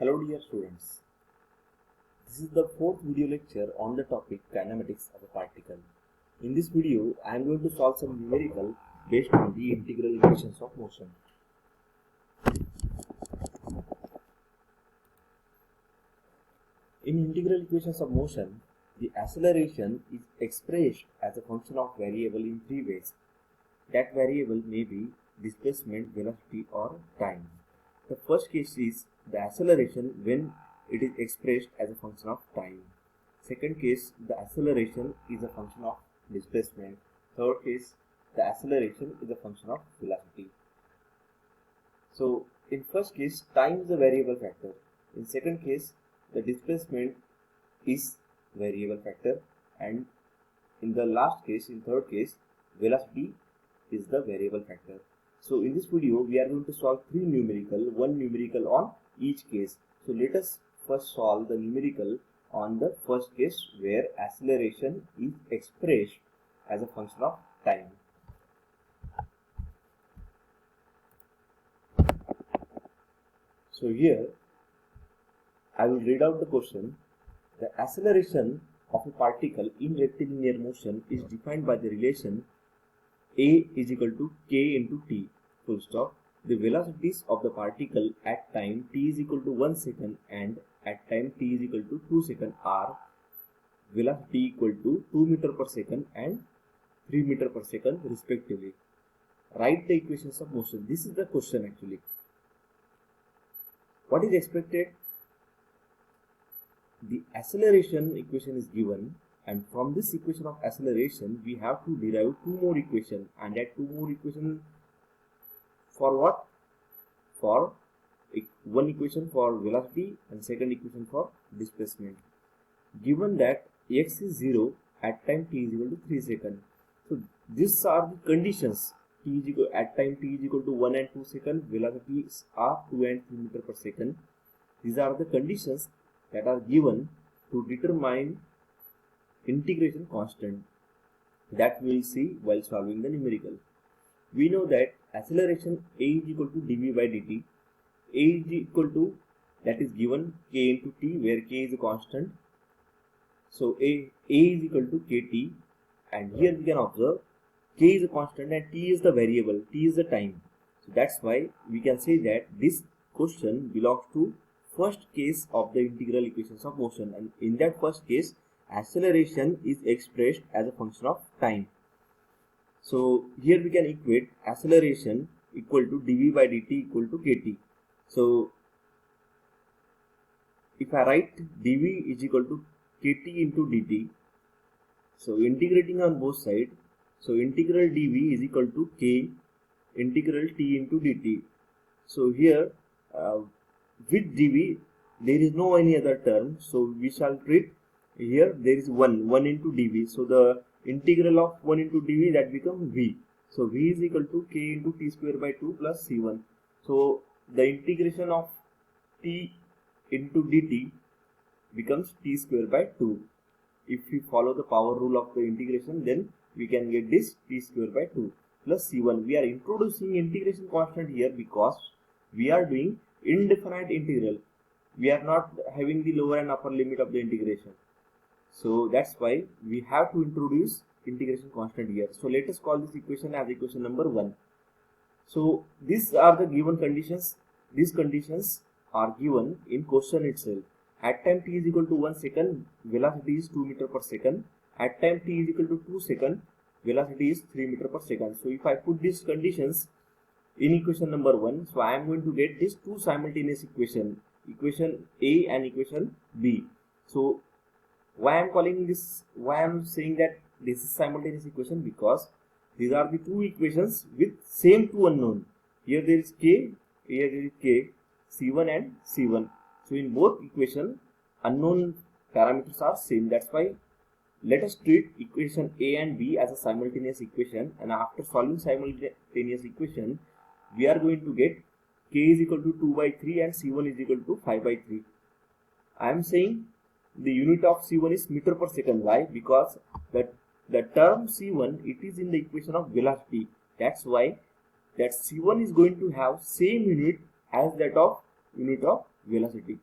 Hello dear students, this is the fourth video lecture on the topic kinematics of a particle. In this video, I am going to solve some numerical based on the integral equations of motion. In integral equations of motion, the acceleration is expressed as a function of variable in three ways. That variable may be displacement, velocity or time. The first case is the acceleration when it is expressed as a function of time. Second case, the acceleration is a function of displacement. Third case, the acceleration is a function of velocity. So in first case, time is a variable factor. In second case, the displacement is variable factor, and in the last case, in third case, velocity is the variable factor. So in this video, we are going to solve three numerical, one numerical on each case. So let us first solve the numerical on the first case where acceleration is expressed as a function of time. So here I will read out the question. The acceleration of a particle in rectilinear motion is defined by the relation A is equal to k into t, full stop. The velocities of the particle at time t is equal to 1 second and at time t is equal to 2 seconds are velocity equal to 2 meter per second and 3 meter per second respectively. Write the equations of motion. This is the question actually. What is expected? The acceleration equation is given, and from this equation of acceleration we have to derive two more equations, and that two more equation for what? For one equation for velocity and second equation for displacement. Given that x is 0 at time t is equal to 3 seconds. So these are the conditions. T is equal, at time t is equal to 1 and 2 seconds, velocities are 2 and 3 meter per second. These are the conditions that are given to determine integration constant that we will see while solving the numerical. We know that acceleration A is equal to dv by dt. A is equal to, that is given, k into t, where k is a constant. So A is equal to kt, and here we can observe k is a constant and t is the variable, t is the time. So that's why we can say that this question belongs to first case of the integral equations of motion, and in that first case acceleration is expressed as a function of time. So here we can equate acceleration equal to dv by dt equal to kt. So if I write dv is equal to kt into dt, so integrating on both sides, so integral dv is equal to k integral t into dt. So here with dv there is no any other term, so we shall treat here there is 1 into dv, so the integral of 1 into dv, that becomes v. So v is equal to k into t square by 2 plus c1. So the integration of t into dt becomes t square by 2. If we follow the power rule of the integration, then we can get this t square by 2 plus c1. We are introducing integration constant here because we are doing indefinite integral. We are not having the lower and upper limit of the integration. So that's why we have to introduce integration constant here. So let us call this equation as equation number 1. So these are the given conditions. These conditions are given in question itself. At time t is equal to 1 second, velocity is 2 meter per second. At time t is equal to 2 seconds, velocity is 3 meter per second. So if I put these conditions in equation number 1, so I am going to get these two simultaneous equation A and equation B. So why I am calling this, why I am saying that this is simultaneous equation? Because these are the two equations with same two unknown. Here there is k, here there is k, c1 and c1. So in both equation unknown parameters are same. That's why let us treat equation A and B as a simultaneous equation, and after solving simultaneous equation we are going to get k is equal to 2 by 3 and c1 is equal to 5 by 3. I am saying the unit of c1 is meter per second. Why? Because the term c1, it is in the equation of velocity. That's why that c1 is going to have same unit as that of unit of velocity.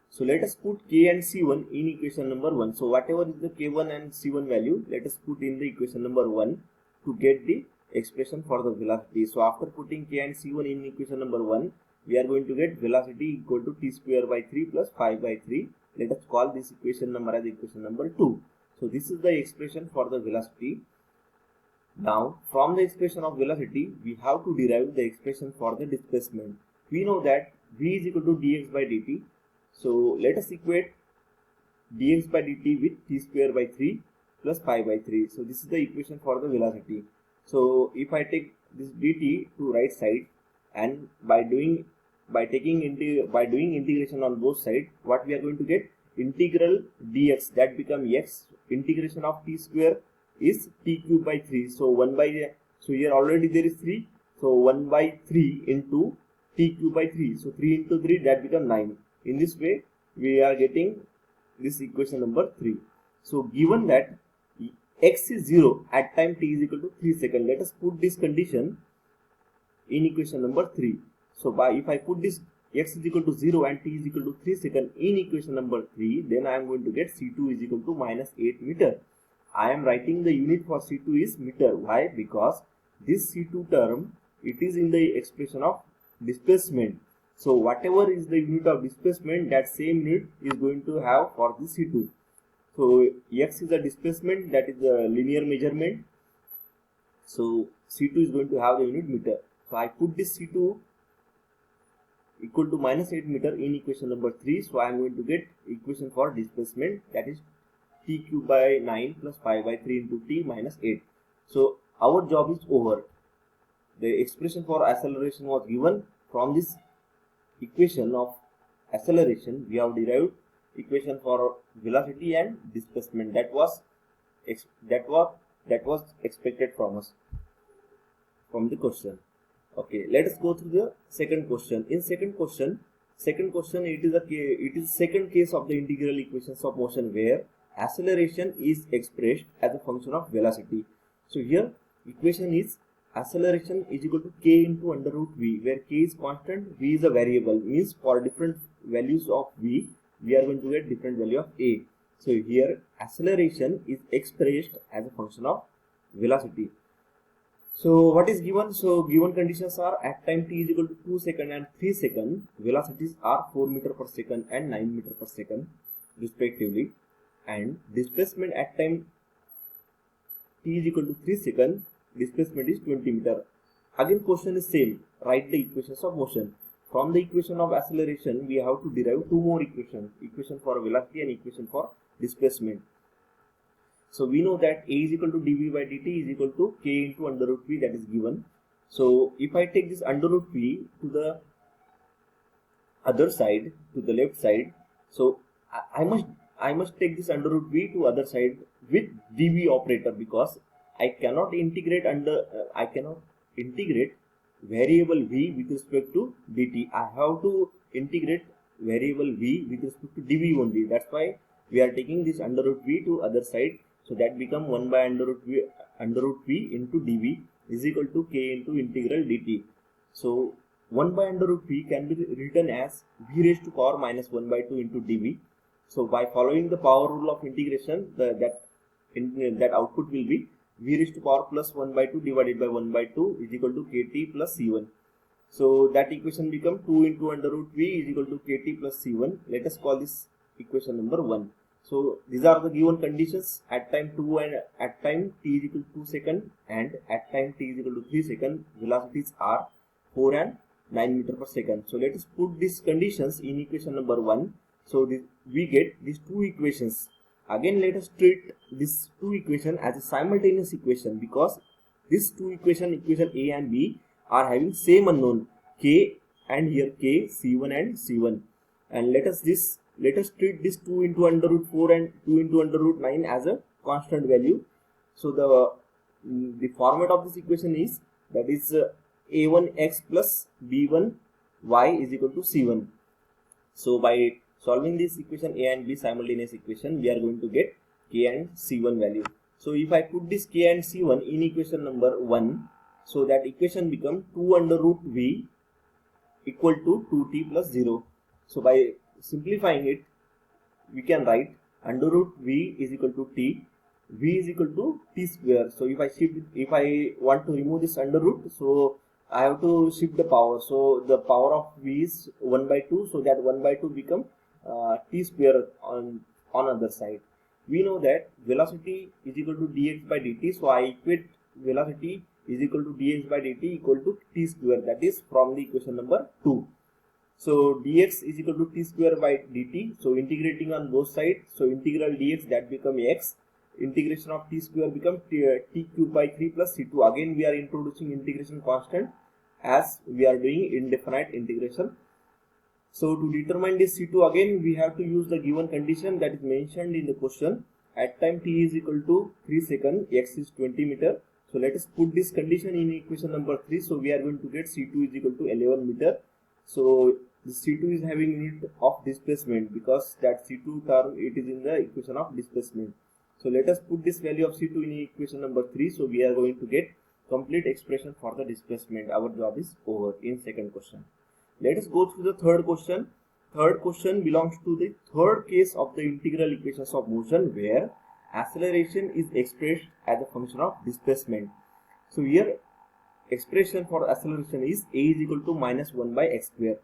So let us put k and c1 in equation number 1. So whatever is the k1 and c1 value, let us put in the equation number 1 to get the expression for the velocity. So after putting k and c1 in equation number 1, we are going to get velocity equal to t square by 3 plus 5 by 3. Let us call this equation number as equation number 2. So this is the expression for the velocity. Now from the expression of velocity, we have to derive the expression for the displacement. We know that v is equal to dx by dt. So let us equate dx by dt with t square by 3 plus 5 by 3. So this is the equation for the velocity. So if I take this dt to right side, and by doing integration on both sides, what we are going to get, integral dx, that become x, integration of t square is t cube by 3. So 1 by, so here already there is 3, so 1 by 3 into t cube by 3, so 3 into 3, that become 9. In this way we are getting this equation number 3. So given that x is 0 at time t is equal to 3 seconds, let us put this condition in equation number 3. So if I put this x is equal to 0 and t is equal to 3 seconds in equation number 3, then I am going to get c2 is equal to minus 8 meter. I am writing the unit for c2 is meter. Why? Because this c2 term, it is in the expression of displacement. So whatever is the unit of displacement, that same unit is going to have for the c2. So x is a displacement, that is a linear measurement. So c2 is going to have the unit meter. So I put this c2 equal to minus 8 meter in equation number 3. So I am going to get equation for displacement, that is t cube by 9 plus 5 by 3 into t minus 8. So our job is over. The expression for acceleration was given. From this equation of acceleration, we have derived equation for velocity and displacement. That was expected from us from the question. Okay, let us go through the second question. In second question, it is second case of the integral equations of motion where acceleration is expressed as a function of velocity. So here equation is acceleration is equal to k into under root v, where k is constant, v is a variable, means for different values of v, we are going to get different value of a. So here acceleration is expressed as a function of velocity. So what is given? So given conditions are at time t is equal to 2 seconds and 3 seconds, velocities are 4 meter per second and 9 meter per second respectively, and displacement at time t is equal to 3 seconds, displacement is 20 meter. Again question is same, write the equations of motion. From the equation of acceleration, we have to derive two more equations, equation for velocity and equation for displacement. So we know that a is equal to dv by dt is equal to k into under root v, that is given. So if I take this under root v to the other side, to the left side, so I must take this under root v to other side with dv operator, because I cannot integrate variable v with respect to dt. I have to integrate variable v with respect to dv only. That's why we are taking this under root v to other side. So that become 1 by under root v into dv is equal to k into integral dt. So 1 by under root v can be written as v raised to power minus 1 by 2 into dv. So by following the power rule of integration, that output will be v raised to power plus 1 by 2 divided by 1 by 2 is equal to kt plus c1. So that equation become 2 into under root v is equal to kt plus c1. Let us call this equation number 1. So these are the given conditions at time 2 and at time t is equal to 2 seconds, and at time t is equal to 3 seconds, velocities are 4 and 9 meter per second. So let us put these conditions in equation number 1. So we get these two equations. Again let us treat this two equation as a simultaneous equation, because these two equation A and B are having same unknown k, and here k, c1 and c1, and let us treat this 2 into under root 4 and 2 into under root 9 as a constant value. So the format of this equation is, that is a1x plus b1y is equal to c1. So by solving this equation A and B simultaneous equation, we are going to get k and c1 value. So if I put this k and c1 in equation number 1, so that equation become 2 under root v equal to 2t plus 0. So by simplifying it, we can write under root v is equal to t, v is equal to t square. So if I want to remove this under root, so I have to shift the power. So the power of v is 1 by 2, so that 1 by 2 become t square on other side. We know that velocity is equal to dx by dt, so I equate velocity is equal to dx by dt equal to t square, that is from the equation number 2. So dx is equal to t square by dt, so integrating on both sides, so integral dx that become x, integration of t square become t cube by 3 plus c2. Again we are introducing integration constant as we are doing indefinite integration. So to determine this c2, again we have to use the given condition that is mentioned in the question. At time t is equal to 3 seconds, x is 20 meter. So let us put this condition in equation number 3. So we are going to get c2 is equal to 11 meter. So the c2 is having unit of displacement, because that c2 term it is in the equation of displacement. So let us put this value of c2 in equation number 3. So we are going to get complete expression for the displacement. Our job is over in second question. Let us go through the third question. Third question belongs to the third case of the integral equations of motion, where acceleration is expressed as a function of displacement. So here expression for acceleration is a is equal to minus 1 by x square.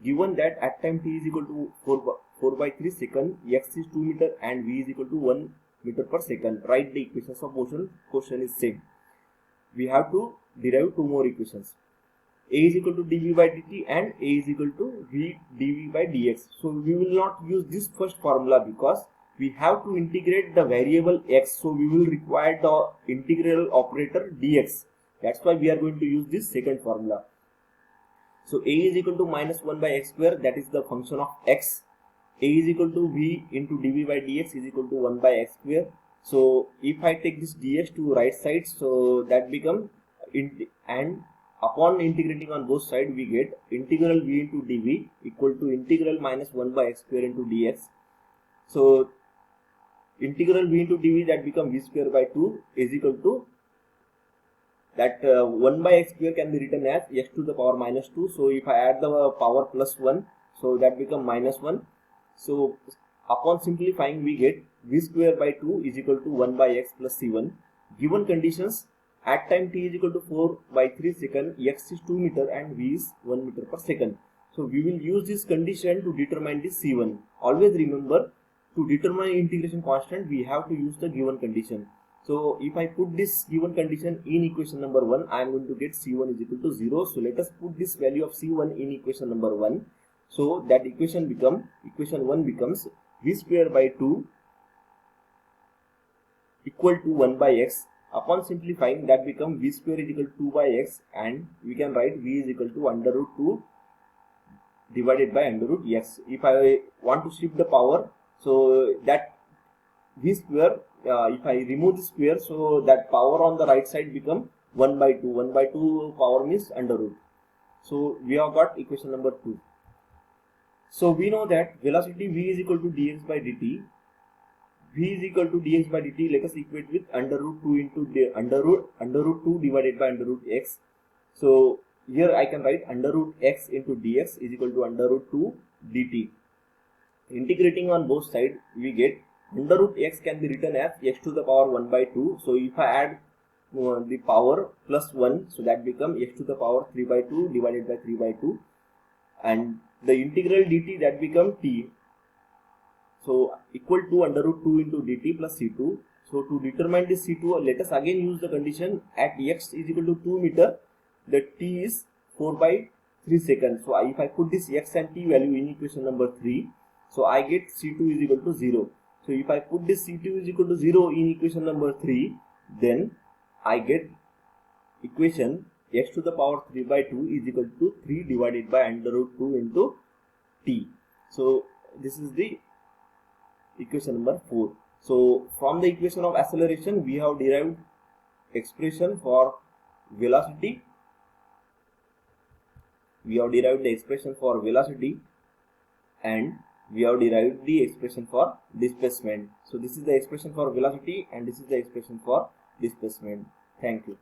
Given that at time t is equal to 4 by 3 seconds, x is 2 meter and v is equal to 1 meter per second. Write the equations of motion. Question is same. We have to derive two more equations. A is equal to dv by dt and a is equal to v dv by dx. So we will not use this first formula because we have to integrate the variable x. So we will require the integral operator dx. That's why we are going to use this second formula. So a is equal to minus 1 by x square, that is the function of x. A is equal to v into dv by dx is equal to 1 by x square. So if I take this dx to right side, so that become and upon integrating on both sides we get integral v into dv equal to integral minus 1 by x square into dx. So integral v into dv that become v square by 2 is equal to that 1 by x square can be written as x to the power minus 2. So if I add the power plus 1, so that become minus 1. So upon simplifying we get v square by 2 is equal to 1 by x plus c1. Given conditions, at time t is equal to 4 by 3 seconds, x is 2 meter and v is 1 meter per second. So we will use this condition to determine this c1. Always remember, to determine integration constant we have to use the given condition. So if I put this given condition in equation number 1, I am going to get c1 is equal to 0. So let us put this value of c1 in equation number 1. So that equation 1 becomes v square by 2 equal to 1 by x. Upon simplifying, that become v square is equal to 2 by x, and we can write v is equal to under root 2 divided by under root x. If I want to shift the power, so that v square, if I remove the square, so that power on the right side become 1 by 2. 1 by 2 power means under root. So we have got equation number 2. So we know that velocity v is equal to dx by dt. V is equal to dx by dt. Let us equate with under root 2 into under root 2 divided by under root x. So here I can write under root x into dx is equal to under root 2 dt. Integrating on both sides, we get under root x can be written as x to the power 1 by 2. So if I add the power plus 1, so that become x to the power 3 by 2 divided by 3 by 2, and the integral dt that become t. So equal to under root 2 into dt plus c2. So to determine this c2, let us again use the condition at x is equal to 2 meter, the t is 4 by 3 seconds. So if I put this x and t value in equation number 3, so I get c2 is equal to 0. So if I put this c2 is equal to 0 in equation number 3, then I get equation x to the power 3 by 2 is equal to 3 divided by under root 2 into t. So this is the equation number 4. So from the equation of acceleration we have derived expression for velocity. We have derived the expression for velocity and we have derived the expression for displacement. So this is the expression for velocity and this is the expression for displacement. Thank you.